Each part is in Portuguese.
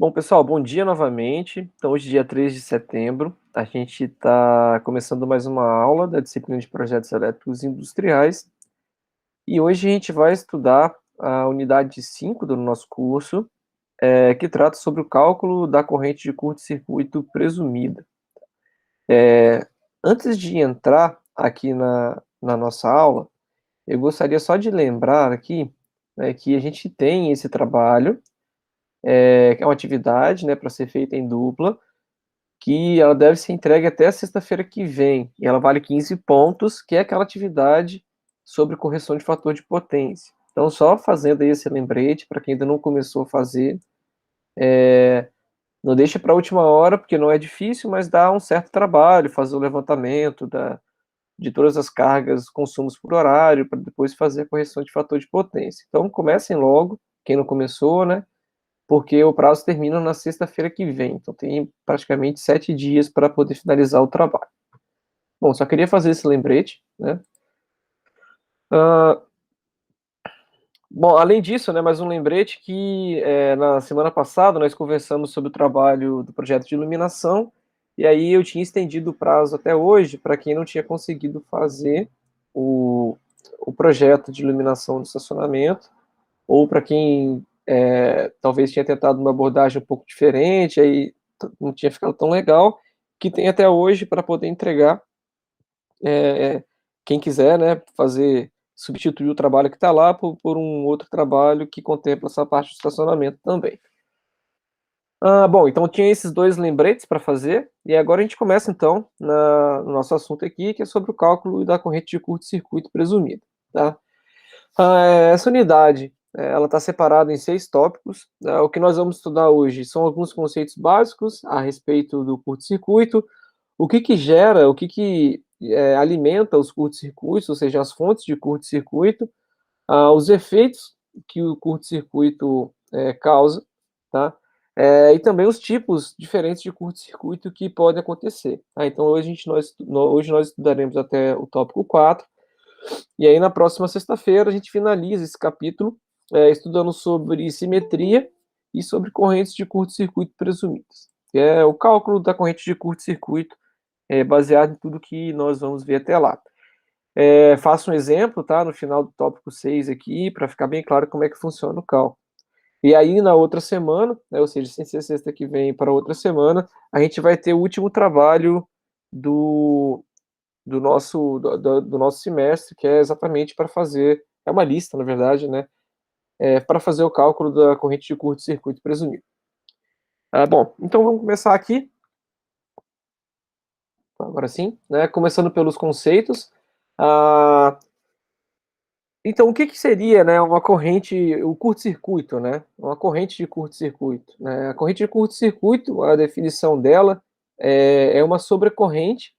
Bom, pessoal, bom dia novamente. Então, hoje, dia 3 de setembro, a gente está começando mais uma aula da disciplina de projetos elétricos industriais. E hoje a gente vai estudar a unidade 5 do nosso curso, que trata sobre o cálculo da corrente de curto-circuito presumida. Antes de entrar aqui na nossa aula, eu gostaria só de lembrar aqui, né, que a gente tem esse trabalho, que é uma atividade, né, para ser feita em dupla, que ela deve ser entregue até a sexta-feira que vem, e ela vale 15 pontos, que é aquela atividade sobre correção de fator de potência. Então, só fazendo aí esse lembrete, para quem ainda não começou a fazer, não deixe para a última hora, porque não é difícil, mas dá um certo trabalho fazer o levantamento de todas as cargas, consumos por horário, para depois fazer a correção de fator de potência. Então, comecem logo, quem não começou, né? Porque o prazo termina na sexta-feira que vem, então tem praticamente 7 dias para poder finalizar o trabalho. Bom, só queria fazer esse lembrete, né? Bom, além disso, né, mais um lembrete que na semana passada nós conversamos sobre o trabalho do projeto de iluminação, e aí eu tinha estendido o prazo até hoje para quem não tinha conseguido fazer o projeto de iluminação do estacionamento, ou para quem talvez tinha tentado uma abordagem um pouco diferente, aí não tinha ficado tão legal, que tem até hoje para poder entregar. Quem quiser, né, substituir o trabalho que está lá por um outro trabalho que contempla essa parte de estacionamento também. Bom, então tinha esses dois lembretes para fazer, e agora a gente começa então no nosso assunto aqui, que é sobre o cálculo da corrente de curto-circuito presumida, tá? Essa unidade, ela está separada em 6 tópicos. O que nós vamos estudar hoje são alguns conceitos básicos a respeito do curto-circuito, o que que gera, o que que alimenta os curtos-circuitos, ou seja, as fontes de curto-circuito, os efeitos que o curto-circuito causa, tá? E também os tipos diferentes de curto-circuito que podem acontecer. Tá? Então, hoje nós estudaremos até o tópico 4, e aí na próxima sexta-feira a gente finaliza esse capítulo estudando sobre simetria e sobre correntes de curto-circuito presumidas, que é o cálculo da corrente de curto-circuito baseado em tudo que nós vamos ver até lá. Faço um exemplo, tá, no final do tópico 6 aqui, para ficar bem claro como é que funciona o cálculo. E aí, na outra semana, né, ou seja, sem ser sexta que vem para outra semana, a gente vai ter o último trabalho do, do nosso semestre, que é exatamente para fazer, é uma lista, na verdade, né, para fazer o cálculo da corrente de curto-circuito presumido. Bom, então vamos começar aqui, agora sim, né, começando pelos conceitos. Ah, Então, o que que seria, né, uma corrente, o curto-circuito, né? Uma corrente de curto-circuito, né? A corrente de curto-circuito, a definição dela é uma sobrecorrente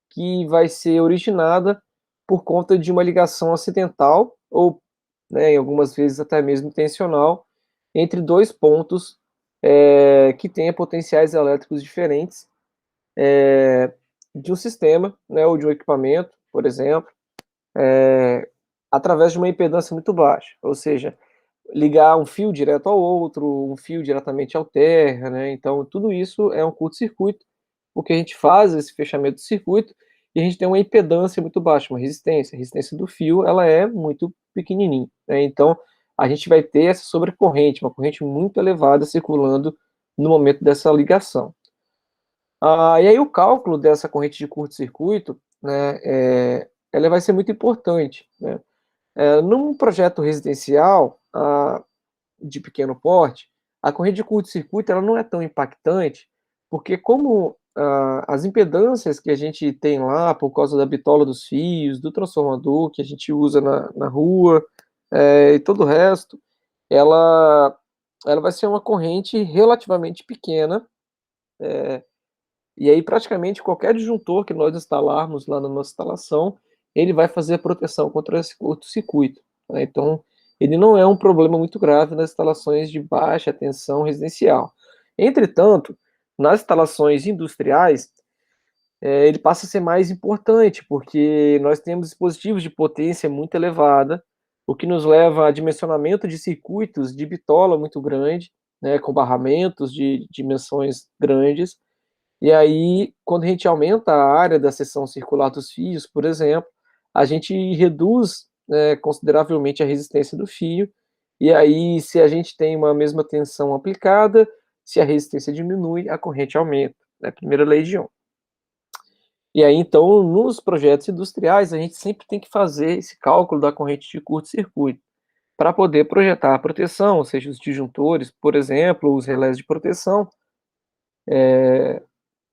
que vai ser originada por conta de uma ligação acidental ou, né, em algumas vezes até mesmo intencional, entre dois pontos que tenham potenciais elétricos diferentes de um sistema, né, ou de um equipamento, por exemplo, através de uma impedância muito baixa, ou seja, ligar um fio direto ao outro, um fio diretamente ao terra, né? Então, tudo isso é um curto-circuito, porque a gente faz esse fechamento do circuito e a gente tem uma impedância muito baixa, uma resistência. A resistência do fio, ela é muito pequenininha, né? Então, a gente vai ter essa sobrecorrente, uma corrente muito elevada circulando no momento dessa ligação. E aí o cálculo dessa corrente de curto-circuito, né, ela vai ser muito importante, né? Num projeto residencial de pequeno porte, a corrente de curto-circuito ela não é tão impactante, porque como as impedâncias que a gente tem lá, por causa da bitola dos fios, do transformador que a gente usa na rua, e todo o resto, ela, ela vai ser uma corrente relativamente pequena, e aí praticamente qualquer disjuntor que nós instalarmos lá na nossa instalação, ele vai fazer a proteção contra esse curto-circuito, né? Então, ele não é um problema muito grave nas instalações de baixa tensão residencial. Entretanto, nas instalações industriais, ele passa a ser mais importante, porque nós temos dispositivos de potência muito elevada, o que nos leva a dimensionamento de circuitos de bitola muito grande, né, com barramentos de dimensões grandes, e aí, quando a gente aumenta a área da seção circular dos fios, por exemplo, a gente reduz, consideravelmente a resistência do fio, e aí, se a gente tem uma mesma tensão aplicada, se a resistência diminui, a corrente aumenta, né, primeira lei de Ohm. E aí, então, nos projetos industriais, a gente sempre tem que fazer esse cálculo da corrente de curto-circuito, para poder projetar a proteção, ou seja, os disjuntores, por exemplo, os relés de proteção,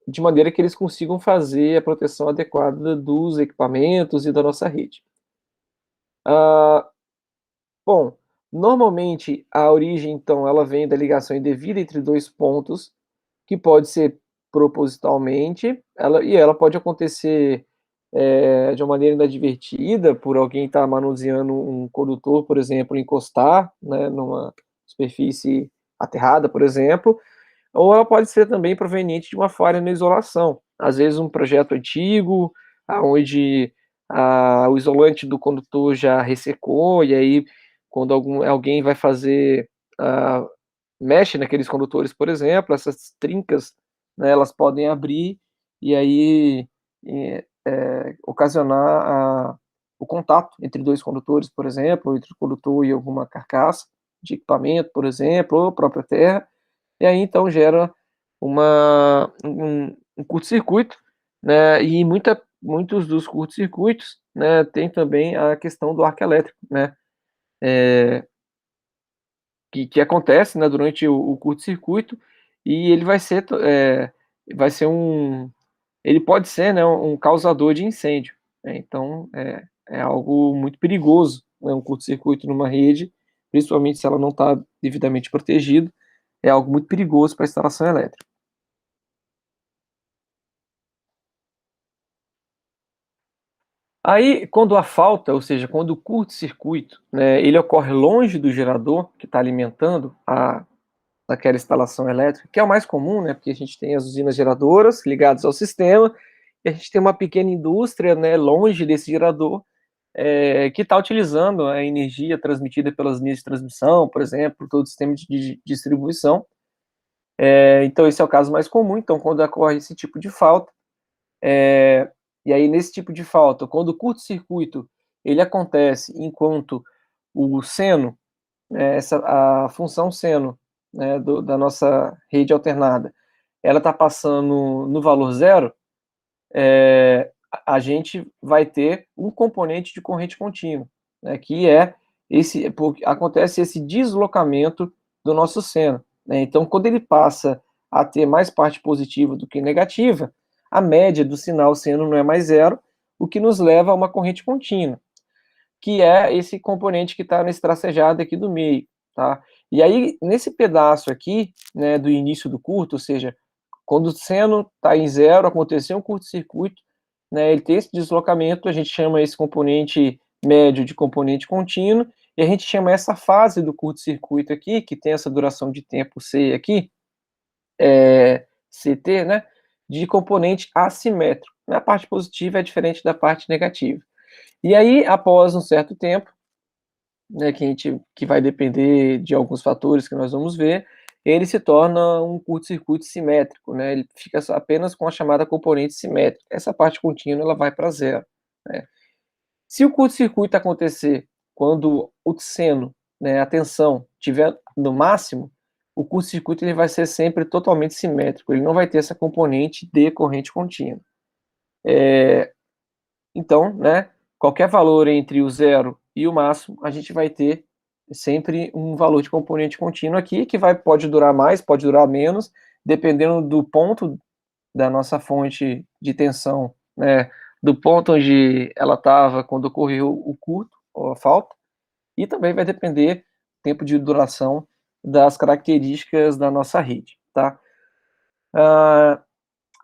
de maneira que eles consigam fazer a proteção adequada dos equipamentos e da nossa rede. Ah, bom, normalmente a origem, então, ela vem da ligação indevida entre dois pontos, que pode ser propositalmente, ela pode acontecer de uma maneira inadvertida, por alguém estar manuseando um condutor, por exemplo, encostar, né, numa superfície aterrada, por exemplo, ou ela pode ser também proveniente de uma falha na isolação. Às vezes um projeto antigo, onde o isolante do condutor já ressecou, e aí quando alguém vai fazer, ah, mexe naqueles condutores, por exemplo, essas trincas, né, elas podem abrir e aí ocasionar o contato entre dois condutores, por exemplo, entre o condutor e alguma carcaça de equipamento, por exemplo, ou a própria terra, e aí então gera um curto-circuito, né, e muitos dos curtos-circuitos, né, tem também a questão do arco elétrico, né, que acontece, né, durante o curto-circuito, e ele vai ser ele pode ser, né, um causador de incêndio, né, então é algo muito perigoso, né, um curto-circuito numa rede, principalmente se ela não está devidamente protegida, é algo muito perigoso para a instalação elétrica. Aí, quando há falta, ou seja, quando o curto-circuito, né, ele ocorre longe do gerador que está alimentando aquela instalação elétrica, que é o mais comum, né, porque a gente tem as usinas geradoras ligadas ao sistema, e a gente tem uma pequena indústria, né, longe desse gerador, que está utilizando a energia transmitida pelas linhas de transmissão, por exemplo, todo o sistema de distribuição. Então, esse é o caso mais comum. Então, quando ocorre esse tipo de falta, e aí nesse tipo de falta, quando o curto-circuito ele acontece enquanto o seno, a função seno, né, da nossa rede alternada, ela está passando no valor zero, a gente vai ter um componente de corrente contínua, né, que é porque acontece esse deslocamento do nosso seno, né? Então, quando ele passa a ter mais parte positiva do que negativa, a média do sinal seno não é mais zero, o que nos leva a uma corrente contínua, que é esse componente que está nesse tracejado aqui do meio, tá? E aí, nesse pedaço aqui, né, do início do curto, ou seja, quando o seno está em zero, aconteceu um curto-circuito, né, ele tem esse deslocamento, a gente chama esse componente médio de componente contínuo, e a gente chama essa fase do curto-circuito aqui, que tem essa duração de tempo C aqui, CT, né, de componente assimétrico. A parte positiva é diferente da parte negativa. E aí, após um certo tempo, né, que vai depender de alguns fatores que nós vamos ver, ele se torna um curto-circuito simétrico, né, ele fica apenas com a chamada componente simétrica. Essa parte contínua ela vai para zero, né. Se o curto-circuito acontecer quando o seno, né, a tensão estiver no máximo, o curto-circuito ele vai ser sempre totalmente simétrico, ele não vai ter essa componente de corrente contínua. Então, né, qualquer valor entre o zero e o máximo, a gente vai ter sempre um valor de componente contínuo aqui, que pode durar mais, pode durar menos, dependendo do ponto da nossa fonte de tensão, né, do ponto onde ela estava quando ocorreu o curto, ou a falta, e também vai depender do tempo de duração das características da nossa rede, tá? Ah,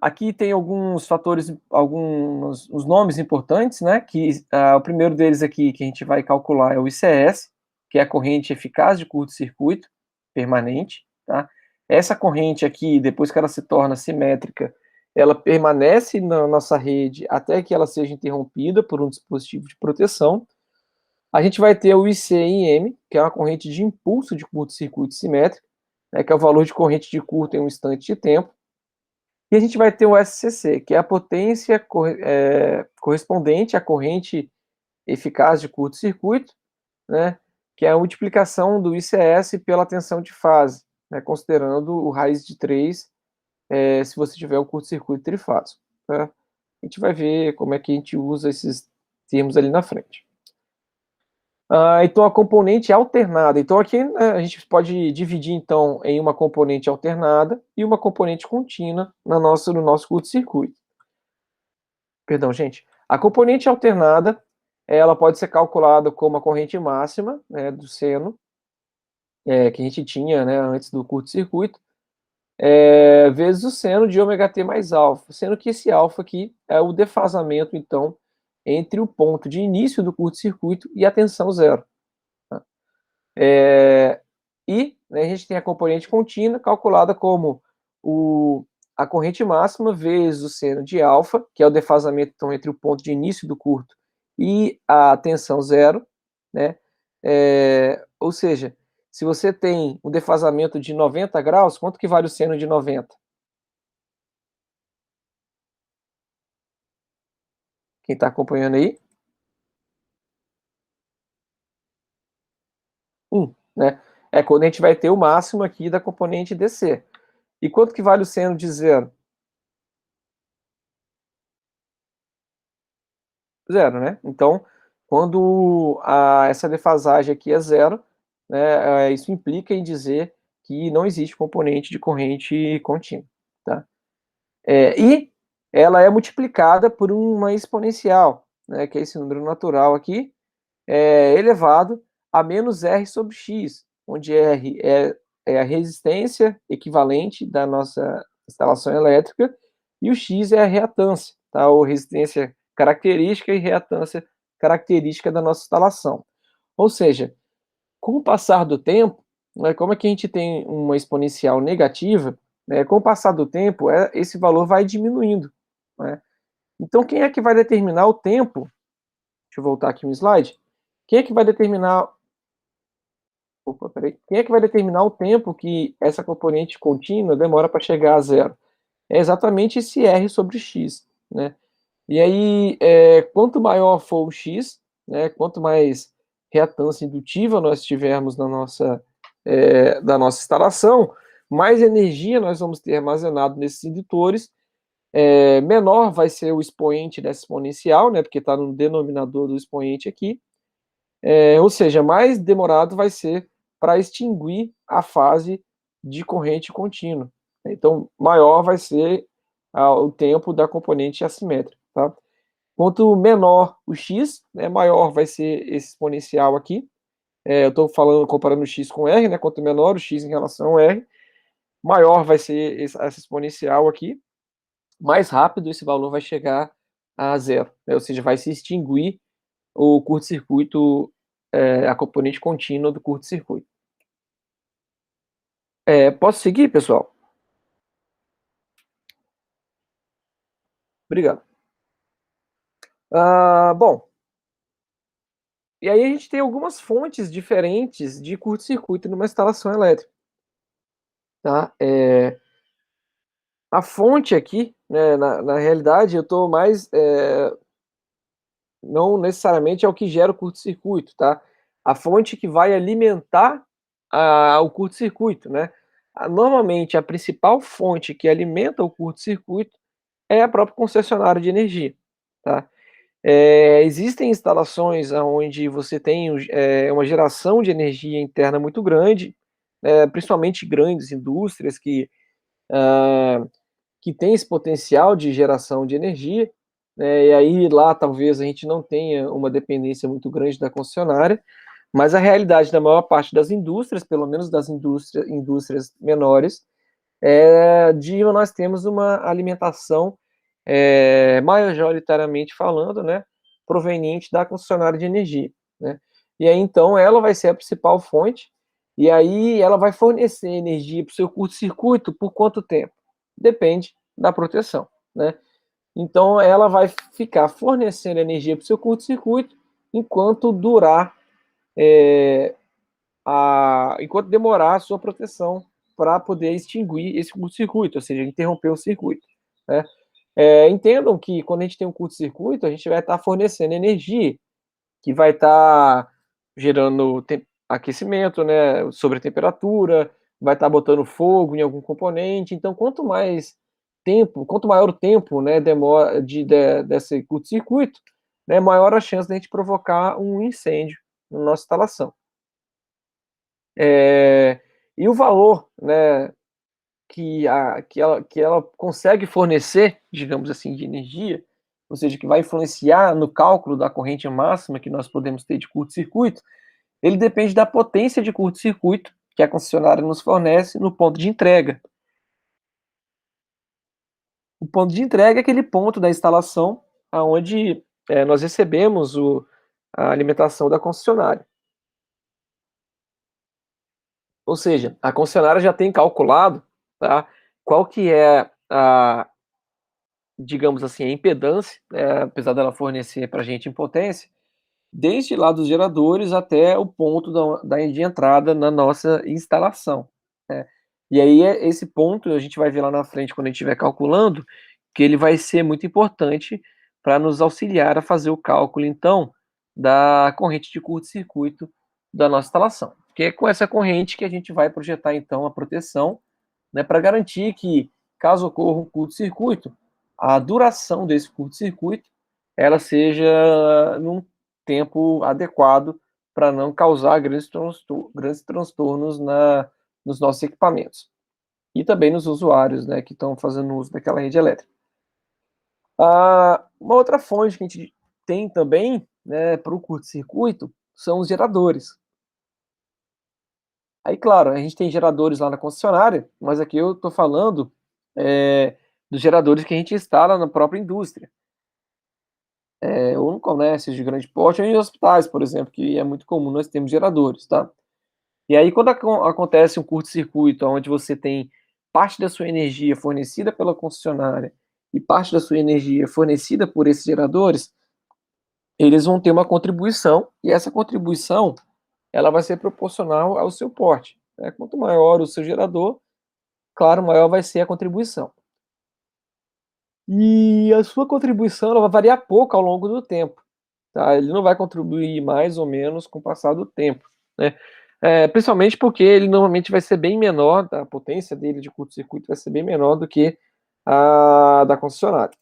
aqui tem alguns fatores, alguns os nomes importantes, né, que o primeiro deles aqui que a gente vai calcular é o ICS, que é a corrente eficaz de curto-circuito permanente, tá? Essa corrente aqui, depois que ela se torna simétrica, ela permanece na nossa rede até que ela seja interrompida por um dispositivo de proteção. A gente vai ter o ICIM, que é uma corrente de impulso de curto-circuito simétrico, né, que é o valor de corrente de curto em um instante de tempo. E a gente vai ter o SCC, que é a potência correspondente à corrente eficaz de curto-circuito, né, que é a multiplicação do ICS pela tensão de fase, né, considerando o raiz de 3, se você tiver um curto-circuito trifásico. Tá? A gente vai ver como é que a gente usa esses termos ali na frente. Então, a componente alternada. Então, aqui, né, a gente pode dividir, então, em uma componente alternada e uma componente contínua no nosso curto-circuito. Perdão, gente. A componente alternada, ela pode ser calculada como a corrente máxima, né, do seno, que a gente tinha, né, antes do curto-circuito, vezes o seno de ômega-t mais alfa, sendo que esse alfa aqui é o defasamento, então, entre o ponto de início do curto-circuito e a tensão zero. Tá? Né, a gente tem a componente contínua calculada como a corrente máxima vezes o seno de alfa, que é o defasamento, então, entre o ponto de início do curto e a tensão zero, né? Ou seja, se você tem um defasamento de 90 graus, quanto que vale o seno de 90? Quem está acompanhando aí? 1, né? É quando a gente vai ter o máximo aqui da componente DC. E quanto que vale o seno de zero? Zero, né? Então, quando essa defasagem aqui é zero, né, isso implica em dizer que não existe componente de corrente contínua, tá? E ela é multiplicada por uma exponencial, né, que é esse número natural aqui, elevado a menos R sobre X, onde R é a resistência equivalente da nossa instalação elétrica e o X é a reatância, tá? Ou resistência característica e reatância característica da nossa instalação. Ou seja, com o passar do tempo, né, como é que a gente tem uma exponencial negativa, né, com o passar do tempo, esse valor vai diminuindo. Né? Então, quem é que vai determinar o tempo? Deixa eu voltar aqui no slide. Quem é que vai determinar. Opa, peraí. Quem é que vai determinar o tempo que essa componente contínua demora para chegar a zero? É exatamente esse R sobre X. Né? E aí, quanto maior for o X, né, quanto mais reatância indutiva nós tivermos da nossa instalação, mais energia nós vamos ter armazenado nesses indutores, menor vai ser o expoente dessa exponencial, né, porque está no denominador do expoente aqui, ou seja, mais demorado vai ser para extinguir a fase de corrente contínua. Então, maior vai ser o tempo da componente assimétrica. Tá? Quanto menor o x, né, maior vai ser esse exponencial aqui. Eu estou comparando o x com R, né? Quanto menor o x em relação ao R, maior vai ser essa exponencial aqui. Mais rápido esse valor vai chegar a zero, né? Ou seja, vai se extinguir o curto-circuito, a componente contínua do curto-circuito. Posso seguir, pessoal? Obrigado. Bom, e aí a gente tem algumas fontes diferentes de curto-circuito numa instalação elétrica. Tá? A fonte aqui, né, na realidade, eu estou mais. Não necessariamente é o que gera o curto-circuito, tá? A fonte que vai alimentar o curto-circuito, né? Normalmente, a principal fonte que alimenta o curto-circuito é a própria concessionária de energia, tá? Existem instalações onde você tem uma geração de energia interna muito grande, principalmente grandes indústrias que tem esse potencial de geração de energia, né, e aí lá talvez a gente não tenha uma dependência muito grande da concessionária, mas a realidade da maior parte das indústrias, pelo menos das indústrias menores, de nós temos uma alimentação, majoritariamente falando, né, proveniente da concessionária de energia. Né? E aí então ela vai ser a principal fonte, e aí ela vai fornecer energia para o seu curto-circuito por quanto tempo? Depende da proteção, né? Então ela vai ficar fornecendo energia para o seu curto-circuito enquanto durar, enquanto demorar a sua proteção para poder extinguir esse curto-circuito, ou seja, interromper o circuito, né? Entendam que quando a gente tem um curto-circuito, a gente vai estar fornecendo energia, que vai estar gerando aquecimento, né, sobre a temperatura, vai estar botando fogo em algum componente. Então, quanto maior o tempo, né, demora desse curto-circuito, né, maior a chance de a gente provocar um incêndio na nossa instalação. E o valor, né, que ela consegue fornecer, digamos assim, de energia, ou seja, que vai influenciar no cálculo da corrente máxima que nós podemos ter de curto-circuito, ele depende da potência de curto-circuito que a concessionária nos fornece no ponto de entrega. O ponto de entrega é aquele ponto da instalação aonde nós recebemos a alimentação da concessionária. Ou seja, a concessionária já tem calculado, tá, qual que é digamos assim, a impedância, apesar dela fornecer para a gente em potência, desde lá dos geradores até o ponto de entrada na nossa instalação, né. E aí esse ponto a gente vai ver lá na frente quando a gente estiver calculando, que ele vai ser muito importante para nos auxiliar a fazer o cálculo então, da corrente de curto-circuito da nossa instalação. Porque é com essa corrente que a gente vai projetar então a proteção, né, para garantir que, caso ocorra um curto-circuito, a duração desse curto-circuito ela seja num tempo adequado para não causar grandes transtornos nos nossos equipamentos. E também nos usuários, né, que estão fazendo uso daquela rede elétrica. Uma outra fonte que a gente tem também, né, para o curto-circuito são os geradores. Aí, claro, a gente tem geradores lá na concessionária, mas aqui eu estou falando dos geradores que a gente instala na própria indústria. Ou no comércio de grande porte, ou em hospitais, por exemplo, que é muito comum nós termos geradores, tá? E aí, quando acontece um curto-circuito, onde você tem parte da sua energia fornecida pela concessionária e parte da sua energia fornecida por esses geradores, eles vão ter uma contribuição, e essa contribuição ela vai ser proporcional ao seu porte, né? Quanto maior o seu gerador, claro, maior vai ser a contribuição. E a sua contribuição ela vai variar pouco ao longo do tempo, tá? Ele não vai contribuir mais ou menos com o passar do tempo, né? Principalmente porque ele normalmente vai ser bem menor, tá? A potência dele de curto-circuito vai ser bem menor do que a da concessionária.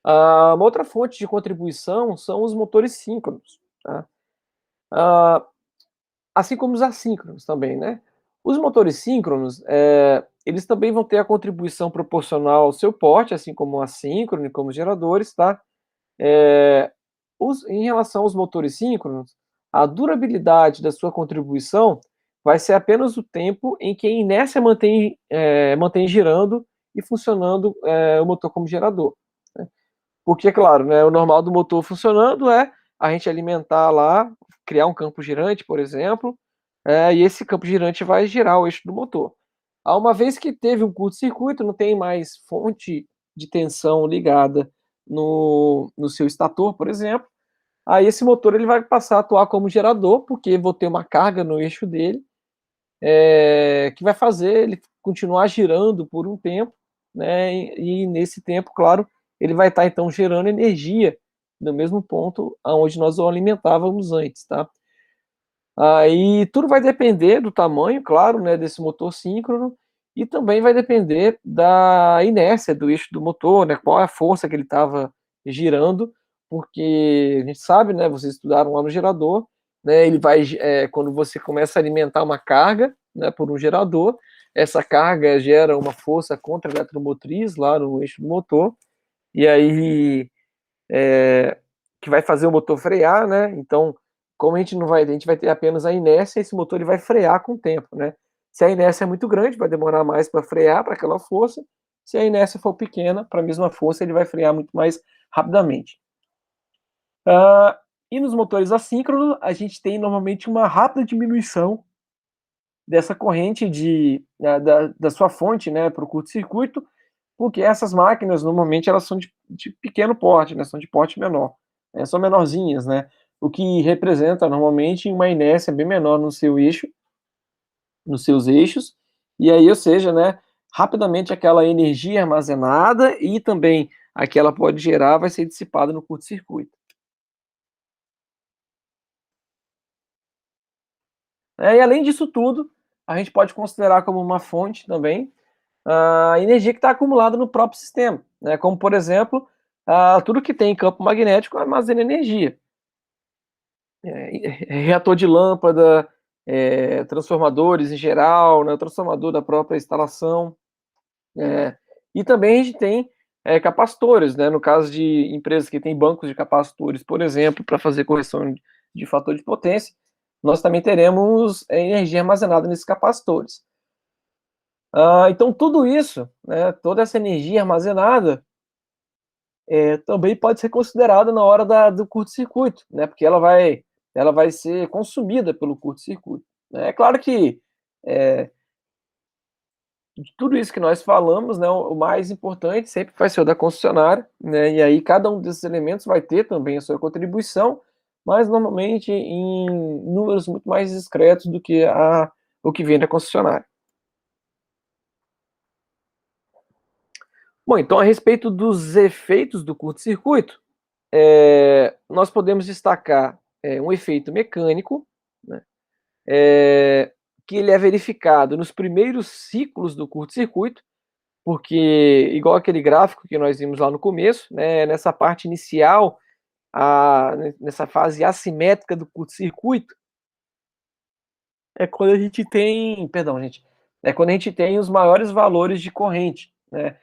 Uma outra fonte de contribuição são os motores síncronos, tá? Assim como os assíncronos também, né? Os motores síncronos, eles também vão ter a contribuição proporcional ao seu porte, assim como o assíncrono e como os geradores, tá? Em relação aos motores síncronos, a durabilidade da sua contribuição vai ser apenas o tempo em que a inércia mantém girando e funcionando o motor como gerador, né? Porque, claro, né, o normal do motor funcionando é a gente alimentar lá, criar um campo girante, por exemplo, e esse campo girante vai girar o eixo do motor. Uma vez que teve um curto-circuito, não tem mais fonte de tensão ligada no seu estator, por exemplo, aí esse motor ele vai passar a atuar como gerador, porque vou ter uma carga no eixo dele, que vai fazer ele continuar girando por um tempo, né, e nesse tempo, claro, ele vai estar então gerando energia no mesmo ponto aonde nós o alimentávamos antes, tá? Aí tudo vai depender do tamanho, claro, né, desse motor síncrono, e também vai depender da inércia do eixo do motor, né, qual é a força que ele estava girando, porque a gente sabe, né, vocês estudaram lá no gerador, né, ele vai, quando você começa a alimentar uma carga, né, por um gerador, essa carga gera uma força contra-eletromotriz lá no eixo do motor, e aí que vai fazer o motor frear, né? Então, como a gente vai ter apenas a inércia, esse motor ele vai frear com o tempo, né? Se a inércia é muito grande, vai demorar mais para frear para aquela força. Se a inércia for pequena, para a mesma força, ele vai frear muito mais rapidamente. E nos motores assíncronos, a gente tem normalmente uma rápida diminuição dessa corrente da sua fonte, né, para o curto-circuito, porque essas máquinas, normalmente, elas são de pequeno porte, né, são de porte menor, são menorzinhas, né, o que representa, normalmente, uma inércia bem menor no seu eixo, nos seus eixos, e aí, ou seja, né, rapidamente aquela energia armazenada e também a que ela pode gerar vai ser dissipada no curto-circuito. E além disso tudo, a gente pode considerar como uma fonte também a energia que está acumulada no próprio sistema, né? Como por exemplo, tudo que tem campo magnético armazena energia. Reator de lâmpada, transformadores em geral, né, o transformador da própria instalação. E também a gente tem capacitores, né? No caso de empresas que têm bancos de capacitores, por exemplo, para fazer correção de fator de potência, nós também teremos energia armazenada nesses capacitores. Então, tudo isso, né, toda essa energia armazenada, também pode ser considerada na hora do curto-circuito, né, porque ela vai ser consumida pelo curto-circuito. Né. É claro que de tudo isso que nós falamos, né, o mais importante sempre vai ser o da concessionária, né, e aí cada um desses elementos vai ter também a sua contribuição, mas normalmente em números muito mais discretos do que o que vem da concessionária. Bom, então a respeito dos efeitos do curto-circuito, nós podemos destacar um efeito mecânico, né, que ele é verificado nos primeiros ciclos do curto-circuito, porque, igual aquele gráfico que nós vimos lá no começo, né, nessa parte inicial, nessa fase assimétrica do curto-circuito, é quando a gente tem, perdão, gente, é quando a gente tem os maiores valores de corrente, né?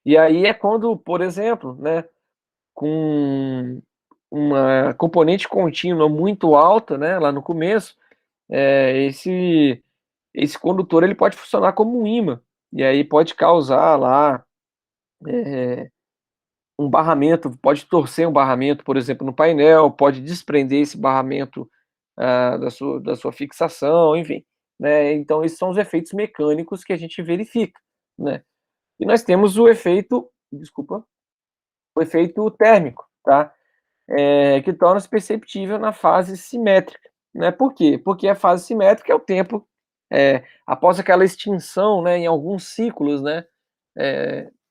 E aí é quando, por exemplo, né, com uma componente contínua muito alta, né, lá no começo, esse condutor ele pode funcionar como um ímã, e aí pode causar lá um barramento, pode torcer um barramento, por exemplo, no painel, pode desprender esse barramento da sua fixação, enfim. Né? Então, esses são os efeitos mecânicos que a gente verifica. Né? E nós temos o efeito, desculpa, o efeito térmico, tá? Que torna-se perceptível na fase simétrica. Né? Por quê? Porque a fase simétrica é o tempo após aquela extinção, né, em alguns ciclos, né,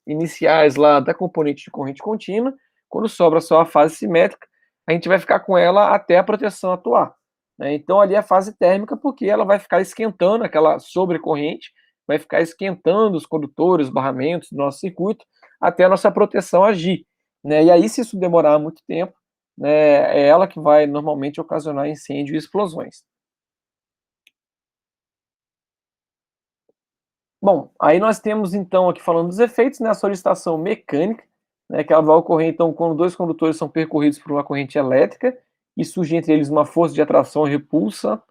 iniciais lá da componente de corrente contínua, quando sobra só a fase simétrica, a gente vai ficar com ela até a proteção atuar. Né? Então ali é a fase térmica, porque ela vai ficar esquentando aquela sobrecorrente, vai ficar esquentando os condutores, os barramentos do nosso circuito, até a nossa proteção agir. Né? E aí, se isso demorar muito tempo, né, é ela que vai normalmente ocasionar incêndio e explosões. Bom, aí nós temos então aqui falando dos efeitos, né, a solicitação mecânica, né, que ela vai ocorrer então quando dois condutores são percorridos por uma corrente elétrica e surge entre eles uma força de atração e repulsa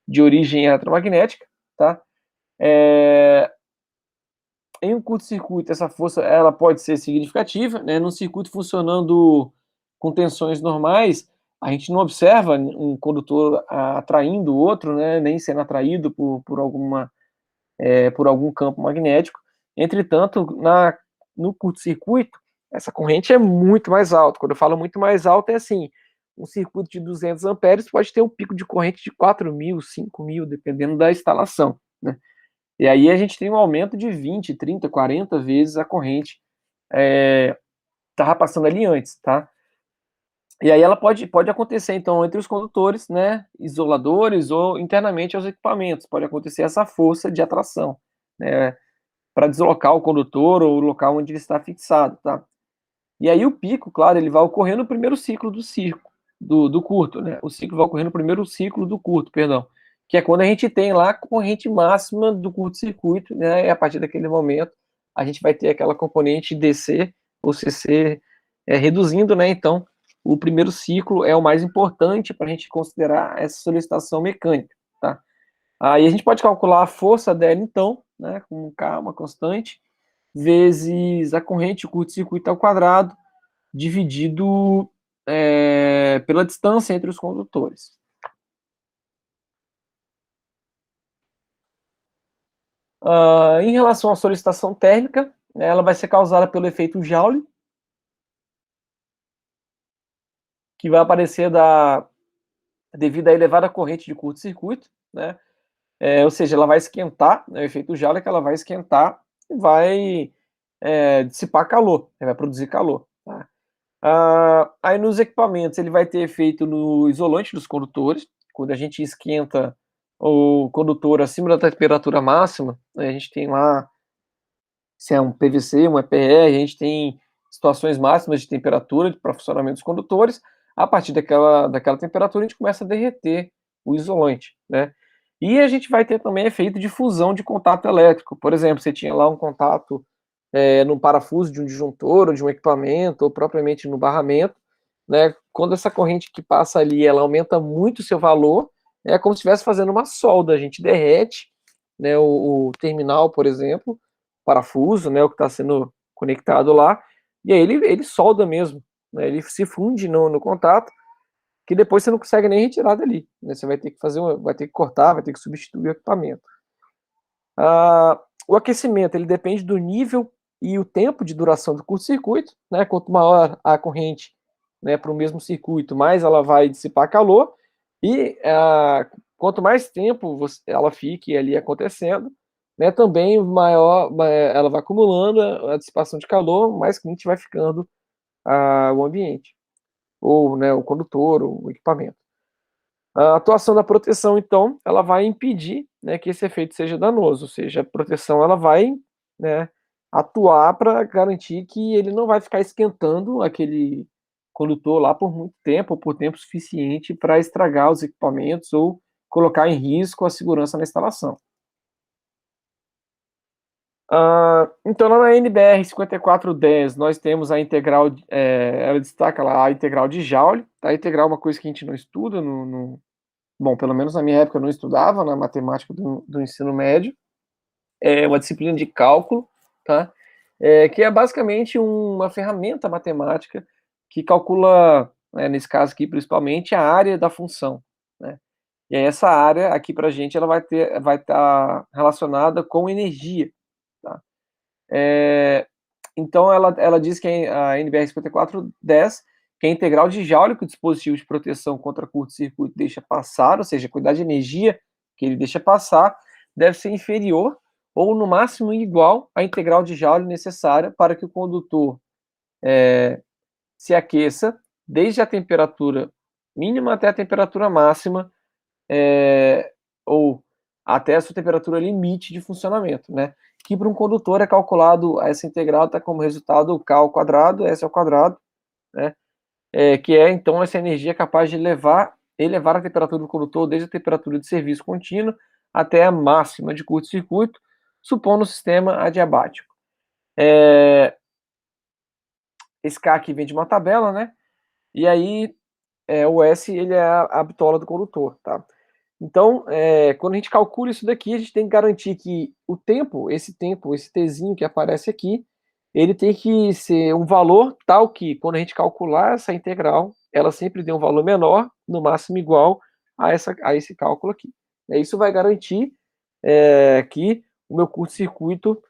de origem eletromagnética, tá? Em um curto-circuito, essa força ela pode ser significativa, né? Num circuito funcionando com tensões normais, a gente não observa um condutor atraindo o outro, né? Nem sendo atraído por algum campo magnético. Entretanto, no curto-circuito, essa corrente é muito mais alta. Quando eu falo muito mais alta, é assim, um circuito de 200 amperes pode ter um pico de corrente de 4.000, 5.000, dependendo da instalação, né? E aí a gente tem um aumento de 20, 30, 40 vezes a corrente estava passando ali antes, tá? E aí ela pode acontecer, então, entre os condutores, né, isoladores ou internamente aos equipamentos, pode acontecer essa força de atração, né, para deslocar o condutor ou o local onde ele está fixado, tá? E aí o pico, claro, ele vai ocorrer no primeiro ciclo do curto, né? O ciclo vai ocorrer no primeiro ciclo do curto, perdão, que é quando a gente tem lá a corrente máxima do curto-circuito, né? E a partir daquele momento a gente vai ter aquela componente DC ou CC reduzindo, né? Então, o primeiro ciclo é o mais importante para a gente considerar essa solicitação mecânica, tá? Aí a gente pode calcular a força dela, então, né, com K, uma constante, vezes a corrente, o curto-circuito ao quadrado, dividido pela distância entre os condutores. Em relação à solicitação térmica, né, ela vai ser causada pelo efeito Joule, que vai aparecer devido à elevada corrente de curto-circuito, né? ou seja, ela vai esquentar, né, o efeito Joule é que ela vai esquentar e vai dissipar calor, vai produzir calor, tá? Aí nos equipamentos ele vai ter efeito no isolante dos condutores, quando a gente esquenta o condutor acima da temperatura máxima, a gente tem lá, se é um PVC, um EPR, a gente tem situações máximas de temperatura para funcionamento dos condutores. A partir daquela temperatura a gente começa a derreter o isolante, né? E a gente vai ter também efeito de fusão de contato elétrico. Por exemplo, você tinha lá um contato no parafuso de um disjuntor ou de um equipamento, ou propriamente no barramento, né? Quando essa corrente que passa ali, ela aumenta muito o seu valor, é como se estivesse fazendo uma solda, a gente derrete, né, o terminal, por exemplo, parafuso, né, o que está sendo conectado lá, e aí ele solda mesmo, né, ele se funde no contato, que depois você não consegue nem retirar dali, né, você vai ter que vai ter que cortar, vai ter que substituir o equipamento. O aquecimento, ele depende do nível e o tempo de duração do curto-circuito, né, quanto maior a corrente, né, para o mesmo circuito, mais ela vai dissipar calor, e quanto mais tempo ela fique ali acontecendo, né, também maior ela vai acumulando a dissipação de calor, mais quente vai ficando o ambiente, ou, né, o condutor, ou o equipamento. A atuação da proteção, então, ela vai impedir, né, que esse efeito seja danoso, ou seja, a proteção ela vai, né, atuar para garantir que ele não vai ficar esquentando aquele condutor lá por muito tempo, ou por tempo suficiente para estragar os equipamentos ou colocar em risco a segurança na instalação. Então, lá na NBR 5410, nós temos a integral, ela destaca lá a integral de Joule, tá? A integral é uma coisa que a gente não estuda bom, pelo menos na minha época eu não estudava na matemática do ensino médio, é uma disciplina de cálculo, tá? Que é basicamente uma ferramenta matemática que calcula, nesse caso aqui principalmente, a área da função, né? E aí essa área aqui para a gente ela vai estar relacionada com energia, tá? Então ela diz que a NBR 5410, que a integral de Joule que o dispositivo de proteção contra curto-circuito deixa passar, ou seja, a quantidade de energia que ele deixa passar, deve ser inferior ou no máximo igual à integral de Joule necessária para que o condutor se aqueça desde a temperatura mínima até a temperatura máxima, ou até a sua temperatura limite de funcionamento, né? Que para um condutor é calculado, essa integral está como resultado K ao quadrado, S ao quadrado, né? Que é então essa energia capaz de elevar a temperatura do condutor desde a temperatura de serviço contínuo até a máxima de curto-circuito, supondo o sistema adiabático. Esse K aqui vem de uma tabela, né? E aí o S ele é a bitola do condutor, tá? Então, quando a gente calcula isso daqui, a gente tem que garantir que o tempo, esse tzinho que aparece aqui, ele tem que ser um valor tal que, quando a gente calcular essa integral, ela sempre dê um valor menor, no máximo igual a esse cálculo aqui. Isso vai garantir que o meu curto-circuito,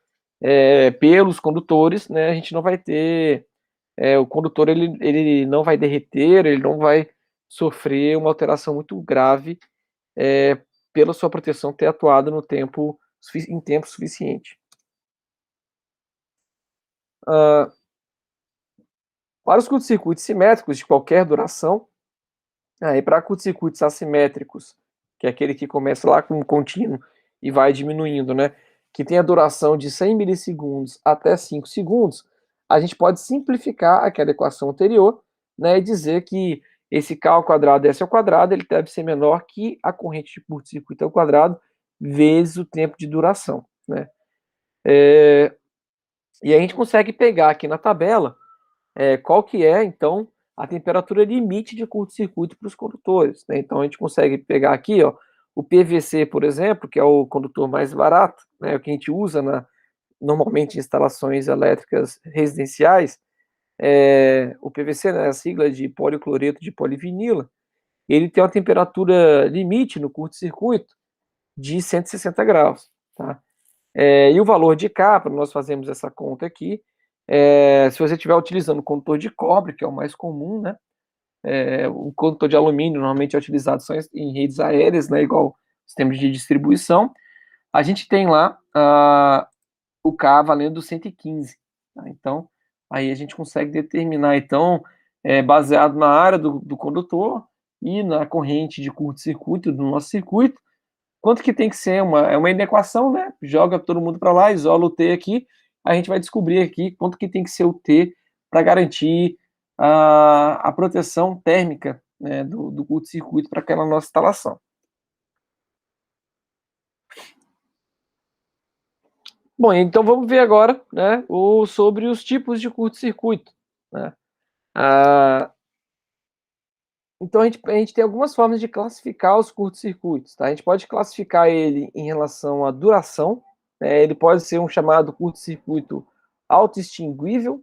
pelos condutores, né, a gente não vai ter, o condutor ele não vai derreter, ele não vai sofrer uma alteração muito grave pela sua proteção ter atuado em tempo suficiente. Para os curtos-circuitos simétricos de qualquer duração, e para curtos-circuitos assimétricos, que é aquele que começa lá com um contínuo e vai diminuindo, né, que tem a duração de 100 milissegundos até 5 segundos, a gente pode simplificar aquela equação anterior, né, e dizer que esse K ao quadrado, S ao quadrado, ele deve ser menor que a corrente de curto-circuito ao quadrado vezes o tempo de duração, né. E a gente consegue pegar aqui na tabela qual que é, então, a temperatura limite de curto-circuito para os condutores, né? Então a gente consegue pegar aqui, ó, o PVC, por exemplo, que é o condutor mais barato, né, o que a gente usa normalmente em instalações elétricas residenciais, o PVC, né, a sigla de policloreto de polivinila, ele tem uma temperatura limite no curto-circuito de 160 graus, tá? E o valor de K, para nós fazermos essa conta aqui, se você estiver utilizando o condutor de cobre, que é o mais comum, né? O condutor de alumínio normalmente é utilizado só em redes aéreas, né? Igual sistema de distribuição, a gente tem lá o K valendo 115. Tá? Então, aí a gente consegue determinar, então, baseado na área do condutor e na corrente de curto-circuito do nosso circuito, quanto que tem que ser, é uma inequação, né? Joga todo mundo para lá, isola o T aqui, a gente vai descobrir aqui quanto que tem que ser o T para garantir a proteção térmica, né, do curto-circuito para aquela nossa instalação. Bom, então vamos ver agora, né, sobre os tipos de curto-circuito, né? Então a gente tem algumas formas de classificar os curto-circuitos, tá? A gente pode classificar ele em relação à duração, né? Ele pode ser um chamado curto-circuito autoextinguível,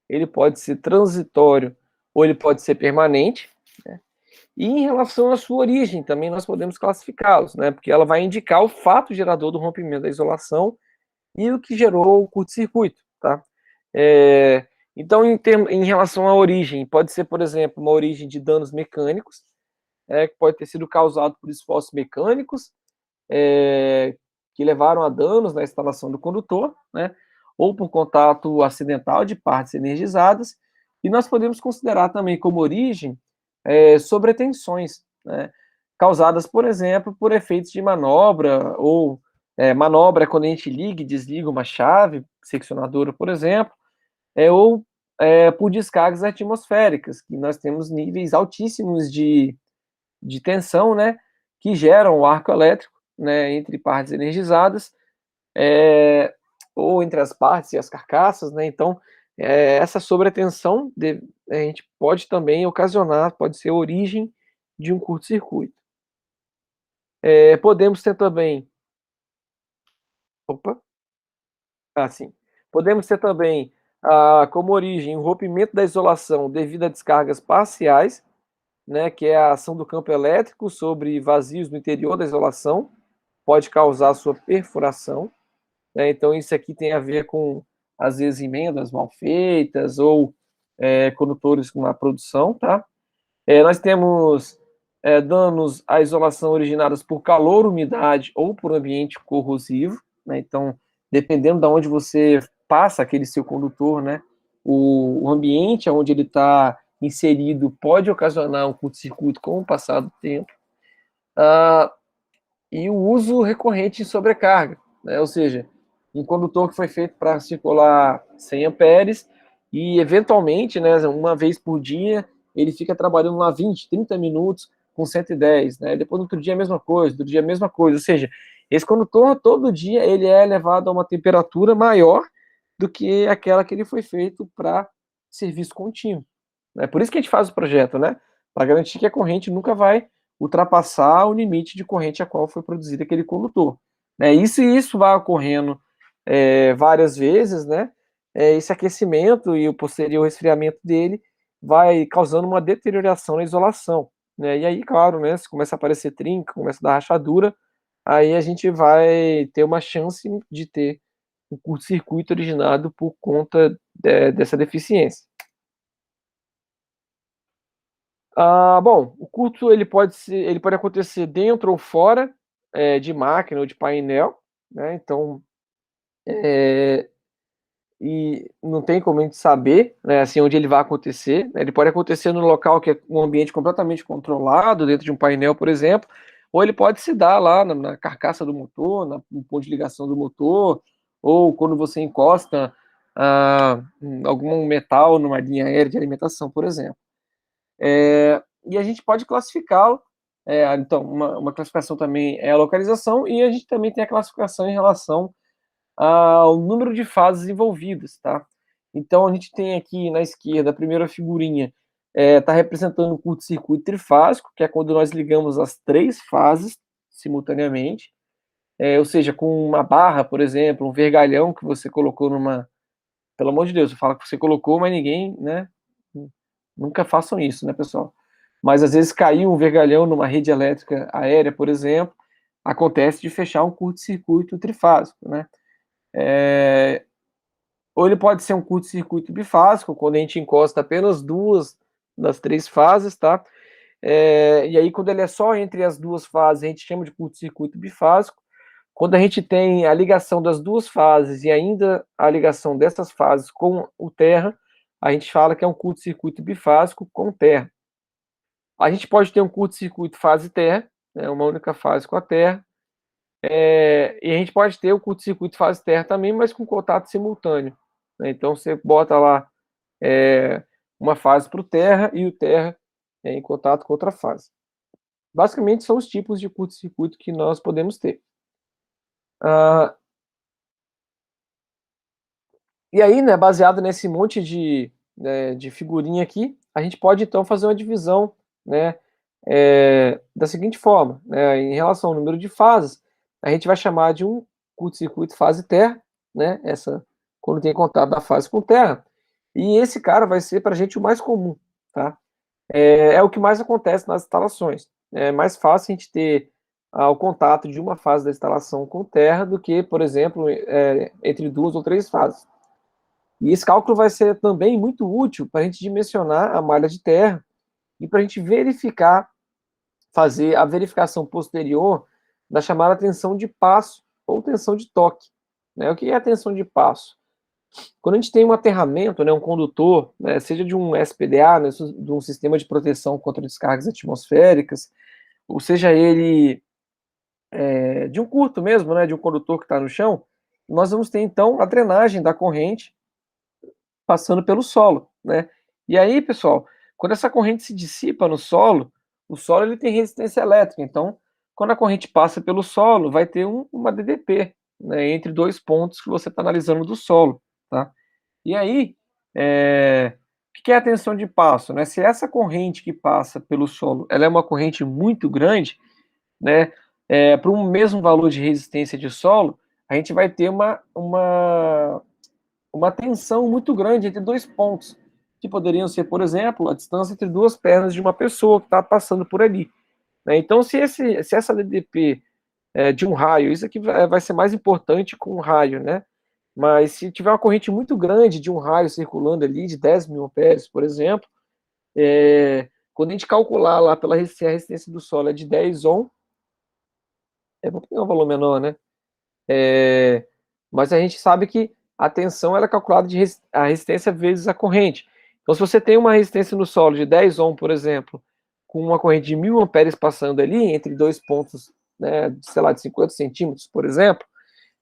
ele pode ser transitório ou ele pode ser permanente, né? E em relação à sua origem, também nós podemos classificá-los, né? Porque ela vai indicar o fato gerador do rompimento da isolação e o que gerou o curto-circuito, tá? Então, em relação à origem, pode ser, por exemplo, uma origem de danos mecânicos, que pode ter sido causado por esforços mecânicos, que levaram a danos na instalação do condutor, né? Ou por contato acidental de partes energizadas, e nós podemos considerar também como origem sobretensões, né? Causadas, por exemplo, por efeitos de manobra, ou manobra é quando a gente liga e desliga uma chave seccionadora, por exemplo, ou por descargas atmosféricas, que nós temos níveis altíssimos de tensão, né, que geram o arco elétrico, né, entre partes energizadas, ou entre as partes e as carcaças, né, então essa sobretensão a gente pode também ocasionar, pode ser a origem de um curto-circuito. Podemos ter também, opa, sim, podemos ter também como origem o rompimento da isolação devido a descargas parciais, né, que é a ação do campo elétrico sobre vazios no interior da isolação, pode causar sua perfuração, né, então isso aqui tem a ver com, às vezes, emendas mal feitas ou condutores na produção, tá? Nós temos danos à isolação originados por calor, umidade ou por ambiente corrosivo, né? Então, dependendo de onde você passa aquele seu condutor, né, o ambiente onde ele está inserido pode ocasionar um curto-circuito com o passar do tempo. E o uso recorrente de sobrecarga, né? Ou seja, um condutor que foi feito para circular 100 amperes e, eventualmente, né, uma vez por dia, ele fica trabalhando lá 20, 30 minutos com 110, né? Depois, no outro dia, a mesma coisa, outro dia, a mesma coisa. Ou seja, esse condutor, todo dia, ele é elevado a uma temperatura maior do que aquela que ele foi feito para serviço contínuo. É por isso que a gente faz o projeto, né? Para garantir que a corrente nunca vai ultrapassar o limite de corrente a qual foi produzido aquele condutor. Isso vai ocorrendo várias vezes, né? Esse aquecimento e o posterior resfriamento dele vai causando uma deterioração na isolação, né? E aí, claro, né? Se começa a aparecer trinca, começa a dar rachadura, aí a gente vai ter uma chance de ter um curto-circuito originado por conta dessa deficiência. Bom, o curto ele pode acontecer dentro ou fora de máquina ou de painel, né? Então, e não tem como a gente saber, né, assim, onde ele vai acontecer, né? Ele pode acontecer no local que é um ambiente completamente controlado, dentro de um painel, por exemplo, ou ele pode se dar lá na carcaça do motor, no ponto de ligação do motor, ou quando você encosta algum metal numa linha aérea de alimentação, por exemplo. E a gente pode classificá-lo. Então, uma classificação também é a localização, e a gente também tem a classificação em relação ao número de fases envolvidas, tá? Então, a gente tem aqui na esquerda, a primeira figurinha, está representando um curto-circuito trifásico, que é quando nós ligamos as 3 fases simultaneamente, ou seja, com uma barra, por exemplo, um vergalhão que você colocou numa... Pelo amor de Deus, eu falo que você colocou, mas ninguém, né? Nunca façam isso, né, pessoal? Mas às vezes caiu um vergalhão numa rede elétrica aérea, por exemplo, acontece de fechar um curto-circuito trifásico, né? Ou ele pode ser um curto-circuito bifásico, quando a gente encosta apenas 2 das 3 fases, tá? E aí, quando ele é só entre as duas fases, a gente chama de curto-circuito bifásico. Quando a gente tem a ligação das duas fases e ainda a ligação dessas fases com o terra, a gente fala que é um curto-circuito bifásico com terra. A gente pode ter um curto-circuito fase-terra, né, uma única fase com a terra, e a gente pode ter o curto-circuito fase-terra também, mas com contato simultâneo, né? Então você bota lá uma fase para o terra e o terra em contato com outra fase. Basicamente são os tipos de curto-circuito que nós podemos ter. E aí, né, baseado nesse monte de figurinha aqui, a gente pode então fazer uma divisão, né, da seguinte forma, né, em relação ao número de fases, a gente vai chamar de um curto-circuito fase terra, né, quando tem contato da fase com terra, e esse cara vai ser para a gente o mais comum, tá? É o que mais acontece nas instalações. É mais fácil a gente ter o contato de uma fase da instalação com terra do que, por exemplo, entre duas ou três fases. E esse cálculo vai ser também muito útil para a gente dimensionar a malha de terra e para a gente verificar, fazer a verificação posterior da chamada tensão de passo ou tensão de toque. Né? O que é a tensão de passo? Quando a gente tem um aterramento, né, um condutor, né, seja de um SPDA, né, de um sistema de proteção contra descargas atmosféricas, ou seja ele de um curto mesmo, né, de um condutor que está no chão, nós vamos ter então a drenagem da corrente passando pelo solo, né? E aí, pessoal, quando essa corrente se dissipa no solo, o solo ele tem resistência elétrica, então, quando a corrente passa pelo solo, vai ter uma DDP, né, entre dois pontos que você está analisando do solo, tá? E aí, o que é a tensão de passo, né? Se essa corrente que passa pelo solo, ela é uma corrente muito grande, né, para um mesmo valor de resistência de solo, a gente vai ter uma tensão muito grande entre dois pontos, que poderiam ser, por exemplo, a distância entre duas pernas de uma pessoa que está passando por ali. Né? Então, se essa DDP de um raio, isso aqui vai ser mais importante com um raio, né? Mas se tiver uma corrente muito grande de um raio circulando ali, de 10 mil amperes, por exemplo, quando a gente calcular lá se a resistência do solo é de 10 ohm, vou pegar um valor menor, né? Mas a gente sabe que a tensão ela é calculada a resistência vezes a corrente. Então, se você tem uma resistência no solo de 10 ohm, por exemplo, com uma corrente de 1000 amperes passando ali, entre dois pontos, né, sei lá, de 50 centímetros, por exemplo,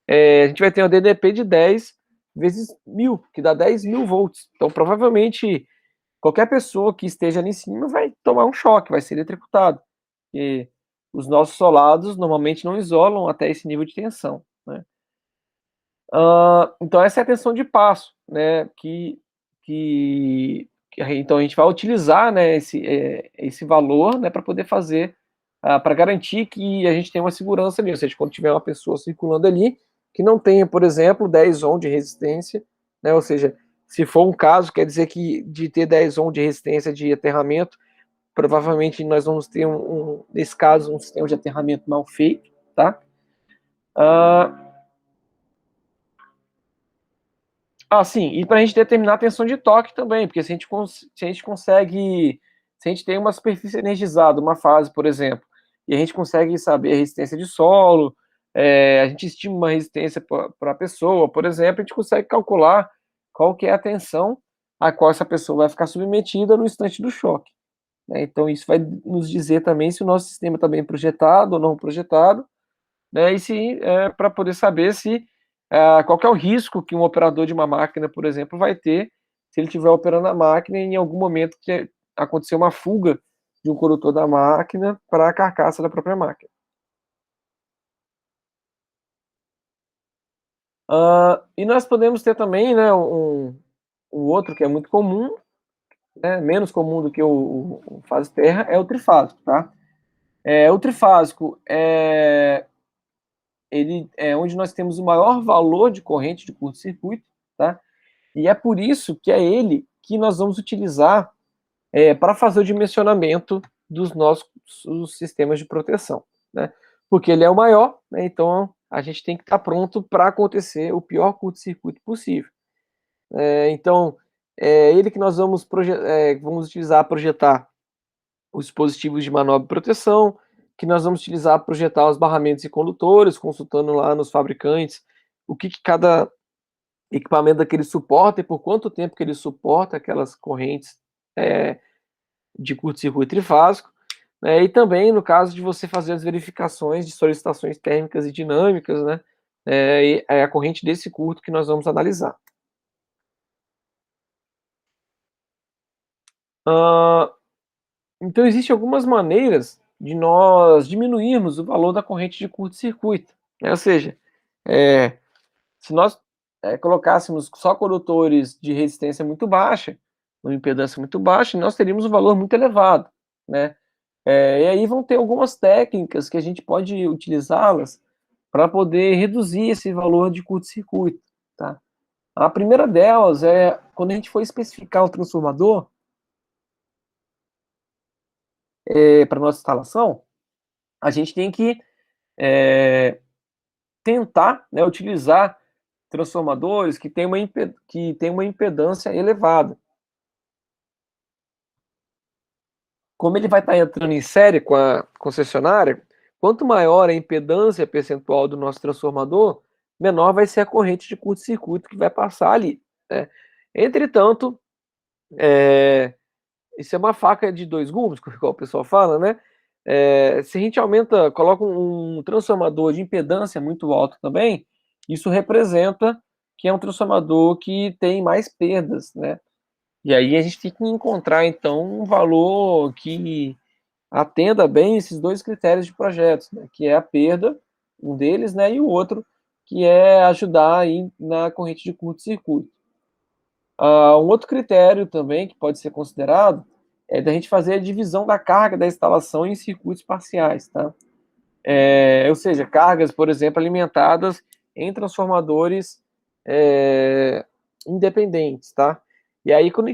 a gente vai ter uma DDP de 10 vezes 1000, que dá 10.000 volts. Então, provavelmente, qualquer pessoa que esteja ali em cima vai tomar um choque, vai ser eletrocutado. E os nossos solados normalmente não isolam até esse nível de tensão, né? Então essa é a tensão de passo, né? Então a gente vai utilizar, né, esse valor, né, para poder fazer, para garantir que a gente tenha uma segurança ali, ou seja, quando tiver uma pessoa circulando ali, que não tenha, por exemplo, 10 ohm de resistência, né? Ou seja, se for um caso, quer dizer que de ter 10 ohm de resistência de aterramento, provavelmente nós vamos ter nesse caso, um sistema de aterramento mal feito, tá? Uh, sim, e para a gente determinar a tensão de toque também, porque se a gente consegue, se a gente tem uma superfície energizada, uma fase, por exemplo, e a gente consegue saber a resistência de solo, a gente estima uma resistência para a pessoa, por exemplo, a gente consegue calcular qual que é a tensão a qual essa pessoa vai ficar submetida no instante do choque, né? Então isso vai nos dizer também se o nosso sistema está bem projetado ou não projetado, né? E se para poder saber se qual que é o risco que um operador de uma máquina, por exemplo, vai ter se ele estiver operando a máquina e em algum momento que acontecer uma fuga de um condutor da máquina para a carcaça da própria máquina. E nós podemos ter também, né, um outro que é muito comum, né, menos comum do que o fase terra, é o trifásico, tá? O trifásico ele é onde nós temos o maior valor de corrente de curto-circuito, tá? E é por isso que é ele que nós vamos utilizar para fazer o dimensionamento dos nossos sistemas de proteção, né? Porque ele é o maior, né? Então a gente tem que estar pronto para acontecer o pior curto-circuito possível. Então é ele que nós vamos utilizar, projetar os dispositivos de manobra e proteção, que nós vamos utilizar para projetar os barramentos e condutores, consultando lá nos fabricantes o que cada equipamento daquele suporta e por quanto tempo que ele suporta aquelas correntes de curto-circuito trifásico, né? E também no caso de você fazer as verificações de solicitações térmicas e dinâmicas, né? E é a corrente desse curto que nós vamos analisar. Então, existem algumas maneiras de nós diminuirmos o valor da corrente de curto-circuito, né? Ou seja, se nós colocássemos só condutores de resistência muito baixa, uma impedância muito baixa, nós teríamos um valor muito elevado, né? E aí vão ter algumas técnicas que a gente pode utilizá-las para poder reduzir esse valor de curto-circuito, tá? A primeira delas é quando a gente for especificar o transformador para nossa instalação, a gente tem que tentar, né, utilizar transformadores que têm uma impedância elevada. Como ele vai estar entrando em série com a concessionária, quanto maior a impedância percentual do nosso transformador, menor vai ser a corrente de curto-circuito que vai passar ali, né? Entretanto, isso é uma faca de dois gumes, como o pessoal fala, né? Se a gente coloca um transformador de impedância muito alto também, isso representa que é um transformador que tem mais perdas, né? E aí a gente tem que encontrar, então, um valor que atenda bem esses dois critérios de projetos, né? Que é a perda, um deles, né? E o outro, que é ajudar aí na corrente de curto-circuito. Um outro critério também que pode ser considerado é da gente fazer a divisão da carga da instalação em circuitos parciais, tá? Ou seja, cargas, por exemplo, alimentadas em transformadores independentes, tá? E aí, quando a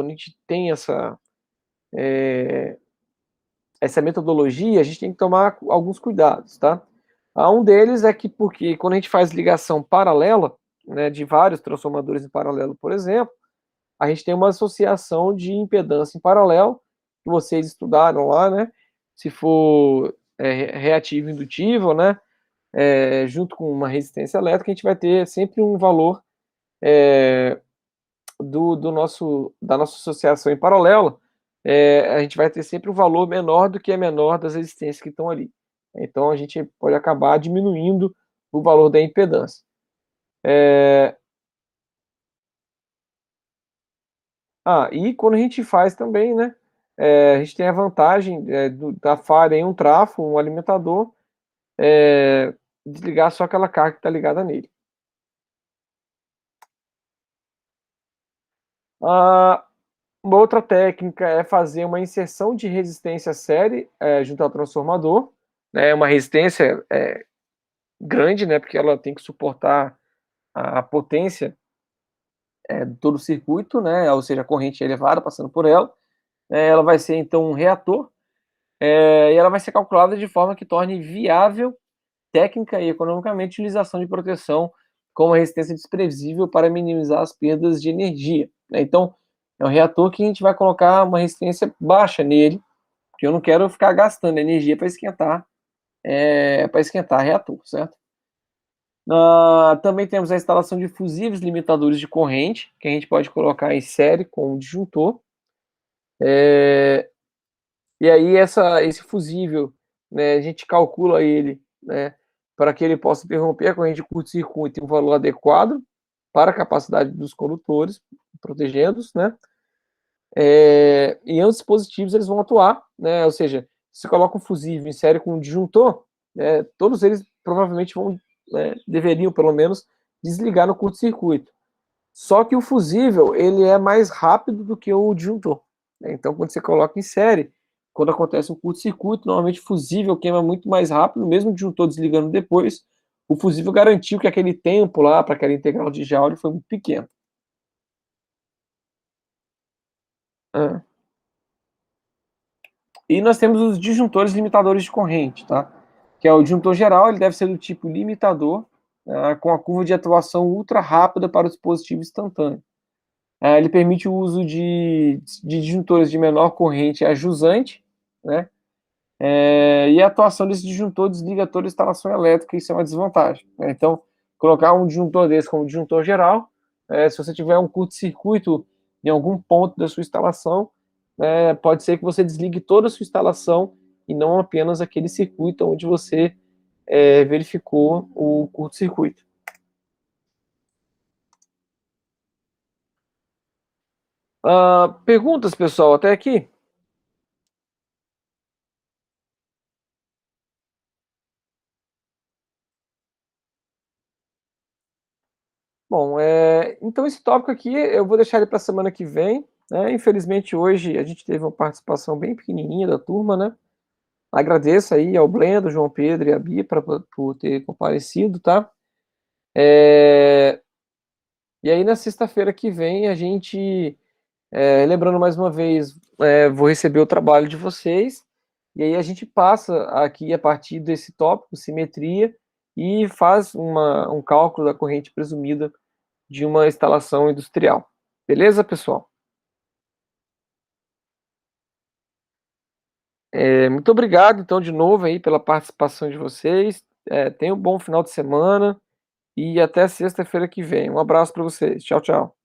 gente tem essa metodologia, a gente tem que tomar alguns cuidados, tá? Um deles é que, porque quando a gente faz ligação paralela, né, de vários transformadores em paralelo, por exemplo, a gente tem uma associação de impedância em paralelo, que vocês estudaram lá, né? Se for reativo indutível, né? Junto com uma resistência elétrica, a gente vai ter sempre um valor da nossa associação em paralelo, a gente vai ter sempre um valor menor do que a menor das resistências que estão ali. Então, a gente pode acabar diminuindo o valor da impedância. E quando a gente faz também, né, a gente tem a vantagem da falha em um trafo, um alimentador, desligar só aquela carga que está ligada nele. Uma outra técnica é fazer uma inserção de resistência série junto ao transformador, né, uma resistência grande, né, porque ela tem que suportar a potência de todo o circuito, né, ou seja, a corrente elevada passando por ela. Ela vai ser então um reator, e ela vai ser calculada de forma que torne viável técnica e economicamente utilização de proteção com uma resistência desprezível para minimizar as perdas de energia, né? Então, é um reator que a gente vai colocar uma resistência baixa nele, porque eu não quero ficar gastando energia para esquentar reator, certo? Também temos a instalação de fusíveis limitadores de corrente, que a gente pode colocar em série com o disjuntor. E aí esse fusível, né, a gente calcula ele, né, para que ele possa interromper a corrente de curto-circuito em um valor adequado para a capacidade dos condutores, protegendo-os, né? E ambos os dispositivos eles vão atuar, né? Ou seja, se coloca um fusível em série com um disjuntor, todos eles provavelmente deveriam pelo menos desligar no curto-circuito. Só que o fusível ele é mais rápido do que o disjuntor, né? Então, quando você coloca em série, quando acontece um curto-circuito, normalmente o fusível queima muito mais rápido, mesmo o disjuntor desligando depois. O fusível garantiu que aquele tempo lá para aquela integral de Joule foi muito pequeno. Ah. E nós temos os disjuntores limitadores de corrente, tá? Que é o disjuntor geral, ele deve ser do tipo limitador, com a curva de atuação ultra rápida para o dispositivo instantâneo. Ele permite o uso de disjuntores de menor corrente a jusante, né? E a atuação desse disjuntor desliga toda a instalação elétrica, isso é uma desvantagem, né? Então, colocar um disjuntor desse como disjuntor geral, se você tiver um curto-circuito em algum ponto da sua instalação, pode ser que você desligue toda a sua instalação e não apenas aquele circuito onde você verificou o curto-circuito. Perguntas, pessoal, até aqui? Bom, então esse tópico aqui eu vou deixar ele para a semana que vem, né? Infelizmente hoje a gente teve uma participação bem pequenininha da turma, né? Agradeço aí ao Blendo, João Pedro e a Bia por ter comparecido, tá? E aí na sexta-feira que vem a gente, lembrando mais uma vez, vou receber o trabalho de vocês e aí a gente passa aqui a partir desse tópico, simetria, e faz um cálculo da corrente presumida de uma instalação industrial. Beleza, pessoal? Muito obrigado, então, de novo aí pela participação de vocês. Tenham um bom final de semana e até sexta-feira que vem. Um abraço para vocês. Tchau, tchau.